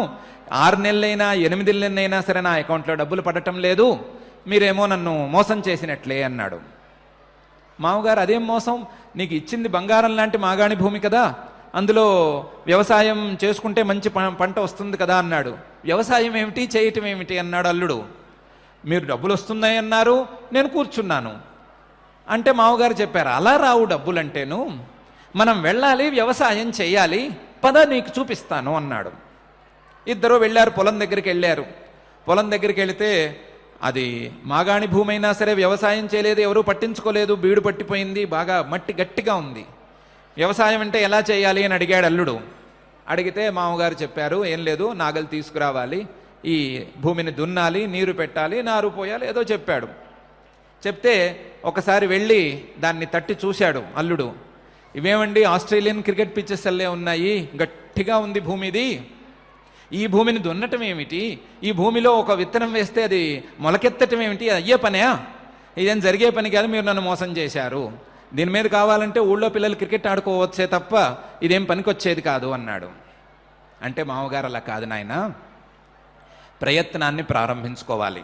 6 నెలలైనా 8 నెలలైనా సరే నా అకౌంట్లో డబ్బులు పడటం లేదు. మీరేమో నన్ను మోసం చేసినట్లే అన్నాడు. మామగారు, అదేం మోసం, నీకు ఇచ్చింది బంగారం లాంటి మాగాణి భూమి కదా, అందులో వ్యవసాయం చేసుకుంటే మంచి పంట వస్తుంది కదా అన్నాడు. వ్యవసాయం ఏమిటి, చేయటం ఏమిటి అన్నాడు అల్లుడు. మీరు డబ్బులు వస్తున్నాయన్నారు, నేను కూర్చున్నాను అంటే మామగారు చెప్పారు, అలా రావు డబ్బులంటేను, మనం వెళ్ళాలి, వ్యవసాయం చేయాలి, పద నీకు చూపిస్తాను అన్నాడు. ఇద్దరు వెళ్ళారు, పొలం దగ్గరికి వెళ్ళారు. పొలం దగ్గరికి వెళితే అది మాగాణి భూమి అయినా సరే వ్యవసాయం చేయలేదు, ఎవరూ పట్టించుకోలేదు, బీడు పట్టిపోయింది, బాగా మట్టి గట్టిగా ఉంది. వ్యవసాయం అంటే ఎలా చేయాలి అని అడిగాడు అల్లుడు. అడిగితే మామగారు చెప్పారు, ఏం లేదు, నాగలు తీసుకురావాలి, ఈ భూమిని దున్నాలి, నీరు పెట్టాలి, నారు పోయాలి, ఏదో చెప్పాడు. చెప్తే ఒకసారి వెళ్ళి దాన్ని తట్టి చూశాడు అల్లుడు. ఇవేమండి, ఆస్ట్రేలియన్ క్రికెట్ పిచ్చెస్ అల్లే ఉన్నాయి, గట్టిగా ఉంది భూమి ఇది, ఈ భూమిని దున్నటం ఏమిటి, ఈ భూమిలో ఒక విత్తనం వేస్తే అది మొలకెత్తటం ఏమిటి, అయ్యే పనే, ఇదేం జరిగే పని కాదు, మీరు నన్ను మోసం చేశారు, దీని మీద కావాలంటే ఊళ్ళో పిల్లలు క్రికెట్ ఆడుకోవచ్చే తప్ప ఇదేం పనికొచ్చేది కాదు అన్నాడు. అంటే మామగారు, అలా కాదు నాయన, ప్రయత్నాన్ని ప్రారంభించుకోవాలి.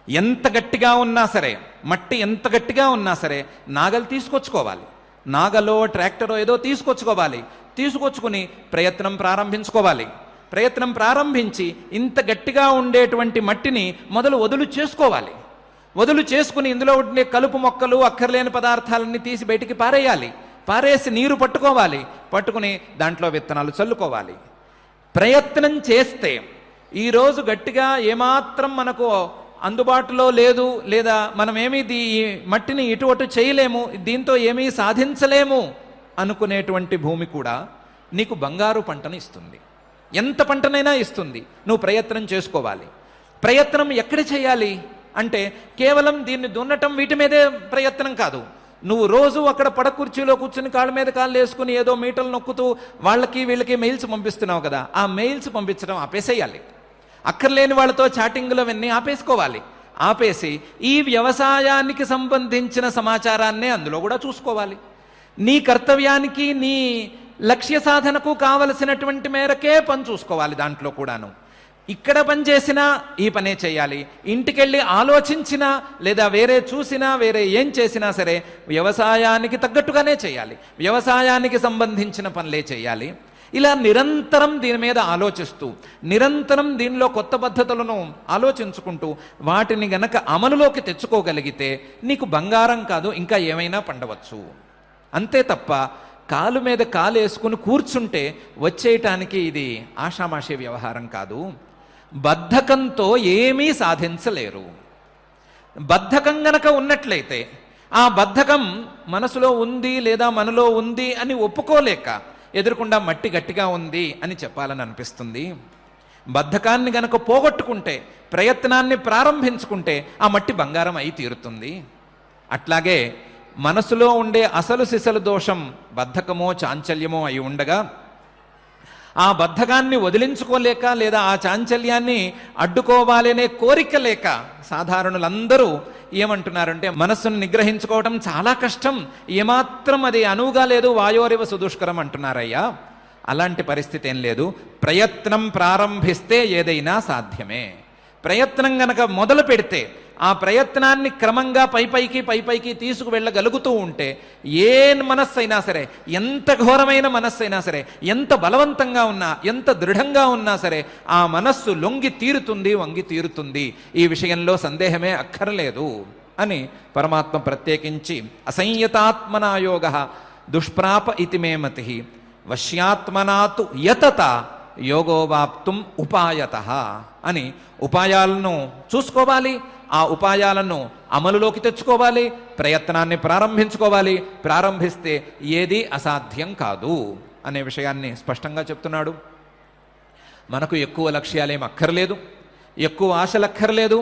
ఎంత గట్టిగా ఉన్నా సరే, మట్టి ఎంత గట్టిగా ఉన్నా సరే నాగలు తీసుకొచ్చుకోవాలి, నాగలో ట్రాక్టరో ఏదో తీసుకొచ్చుకోవాలి, తీసుకొచ్చుకుని ప్రయత్నం ప్రారంభించుకోవాలి. ప్రయత్నం ప్రారంభించి ఇంత గట్టిగా ఉండేటువంటి మట్టిని మొదలు వదులు చేసుకోవాలి. వదులు చేసుకుని ఇందులో ఉండే కలుపు మొక్కలు, అక్కర్లేని పదార్థాలన్నీ తీసి బయటికి పారేయాలి. పారేసి నీరు పట్టుకోవాలి, పట్టుకుని దాంట్లో విత్తనాలు చల్లుకోవాలి. ప్రయత్నం చేస్తే ఈరోజు గట్టిగా ఏమాత్రం మనకు అందుబాటులో లేదు, లేదా మనమేమీ ఈ మట్టిని ఇటు చేయలేము, దీంతో ఏమీ సాధించలేము అనుకునేటువంటి భూమి కూడా నీకు బంగారు పంటను ఇస్తుంది, ఎంత పంటనైనా ఇస్తుంది. నువ్వు ప్రయత్నం చేసుకోవాలి. ప్రయత్నం ఎక్కడ చేయాలి అంటే కేవలం దీన్ని దున్నటం వీటి మీదే ప్రయత్నం కాదు. నువ్వు రోజు అక్కడ పడకుర్చీలో కూర్చుని కాళ్ళ మీద కాళ్ళు వేసుకుని ఏదో మీటలు నొక్కుతూ వాళ్ళకి వీళ్ళకి మెయిల్స్ పంపిస్తున్నావు కదా, ఆ మెయిల్స్ పంపించడం ఆపేసేయాలి. అక్కర్లేని వాళ్ళతో చాటింగ్లు అవన్నీ ఆపేసుకోవాలి. ఆపేసి ఈ వ్యవసాయానికి సంబంధించిన సమాచారాన్నే అందులో కూడా చూసుకోవాలి. నీ కర్తవ్యానికి, నీ లక్ష్య సాధనకు కావలసినటువంటి మేరకే పని చూసుకోవాలి. దాంట్లో కూడాను ఇక్కడ పని చేసినా ఈ పనే చేయాలి, ఇంటికెళ్ళి ఆలోచించినా లేదా వేరే చూసినా వేరే ఏం చేసినా సరే వ్యవసాయానికి తగ్గట్టుగానే చేయాలి, వ్యవసాయానికి సంబంధించిన పనులే చేయాలి. ఇలా నిరంతరం దీని మీద ఆలోచిస్తూ, నిరంతరం దీనిలో కొత్త పద్ధతులను ఆలోచించుకుంటూ వాటిని గనక అమలులోకి తెచ్చుకోగలిగితే నీకు బంగారం కాదు ఇంకా ఏమైనా పండవచ్చు. అంతే తప్ప కాలు మీద కాలు వేసుకుని కూర్చుంటే వచ్చేయటానికి ఇది ఆషామాషి వ్యవహారం కాదు. బద్ధకంతో ఏమీ సాధించలేరు. బద్ధకం గనక ఉన్నట్లయితే ఆ బద్ధకం మనసులో ఉంది లేదా మనలో ఉంది అని ఒప్పుకోలేక ఎదురుకుండా మట్టి గట్టిగా ఉంది అని చెప్పాలని అనిపిస్తుంది. బద్ధకాన్ని గనక పోగొట్టుకుంటే, ప్రయత్నాన్ని ప్రారంభించుకుంటే ఆ మట్టి బంగారం అయి తీరుతుంది. అట్లాగే మనసులో ఉండే అసలు సిసలు దోషం బద్ధకమో చాంచల్యమో అయి ఉండగా ఆ బద్ధకాన్ని వదిలించుకోలేక లేదా ఆ చాంచల్యాన్ని అడ్డుకోవాలనే కోరిక లేక సాధారణులందరూ ఏమంటున్నారంటే మనస్సును నిగ్రహించుకోవటం చాలా కష్టం, ఏమాత్రం అది అనువుగా లేదు, వాయోరివ సుదుష్కరం అంటున్నారయ్యా. అలాంటి పరిస్థితి ఏం లేదు. ప్రయత్నం ప్రారంభిస్తే ఏదైనా సాధ్యమే. ప్రయత్నం గనక మొదలు పెడితే ఆ ప్రయత్నాన్ని క్రమంగా పైపైకి తీసుకువెళ్ళగలుగుతూ ఉంటే ఏ మనస్సు అయినా సరే, ఎంత ఘోరమైన మనస్సు అయినా సరే, ఎంత బలవంతంగా ఉన్నా, ఎంత దృఢంగా ఉన్నా సరే ఆ మనస్సు లొంగి తీరుతుంది, వంగి తీరుతుంది. ఈ విషయంలో సందేహమే అక్కర్లేదు అని పరమాత్మ ప్రత్యేకించి అసంయతాత్మనాయోగ దుష్ప్రాప ఇతి మే మతి వశ్యాత్మనాతు యతత యోగోవాప్తుం ఉపాయత అని ఉపాయాలను చూసుకోవాలి. ఆ ఉపాయాలను అమలులోకి తెచ్చుకోవాలి, ప్రయత్నాన్ని ప్రారంభించుకోవాలి. ప్రారంభిస్తే ఏది అసాధ్యం కాదు అనే విషయాన్ని స్పష్టంగా చెప్తున్నాడు. మనకు ఎక్కువ లక్ష్యాలేం అక్కర్లేదు, ఎక్కువ ఆశలు అక్కర్లేదు,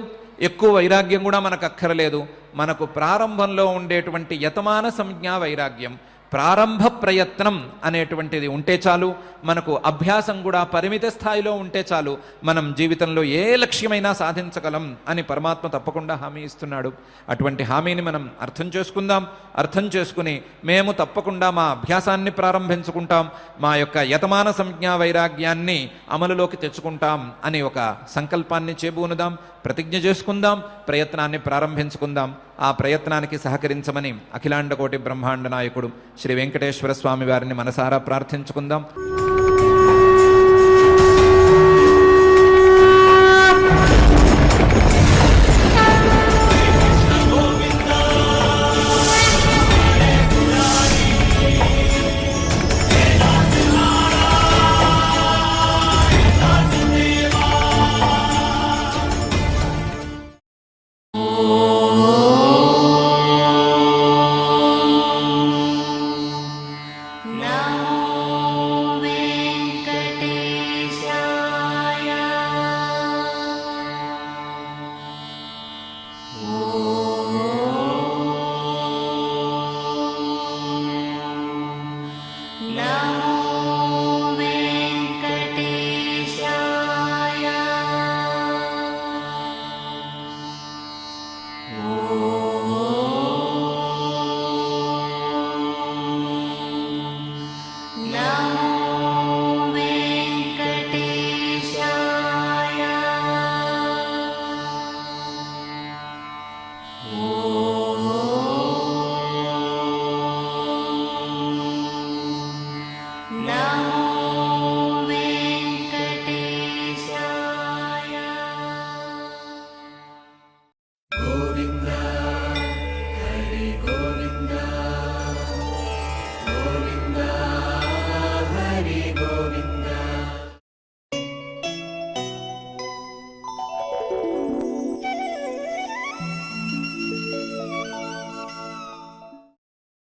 ఎక్కువ వైరాగ్యం కూడా మనకు అక్కర్లేదు. మనకు ప్రారంభంలో ఉండేటువంటి యతమాన సంజ్ఞా వైరాగ్యం, ప్రారంభ ప్రయత్నం అనేటువంటిది ఉంటే చాలు. మనకు అభ్యాసం కూడా పరిమిత స్థాయిలో ఉంటే చాలు. మనం జీవితంలో ఏ లక్ష్యమైనా సాధించగలం అని పరమాత్మ తప్పకుండా హామీ ఇస్తున్నాడు. అటువంటి హామీని మనం అర్థం చేసుకుందాం. అర్థం చేసుకుని మేము తప్పకుండా మా అభ్యాసాన్ని ప్రారంభించుకుంటాం, మా యొక్క యతమాన సంజ్ఞా వైరాగ్యాన్ని అమలులోకి తెచ్చుకుంటాం అని ఒక సంకల్పాన్ని చేబూనుదాం, ప్రతిజ్ఞ చేసుకుందాం, ప్రయత్నాన్ని ప్రారంభించుకుందాం. ఆ ప్రయత్నానికి సహకరించమని అఖిలాండ కోటి బ్రహ్మాండ నాయకుడు శ్రీ వెంకటేశ్వర స్వామి వారిని మనసారా ప్రార్థించుకుందాం.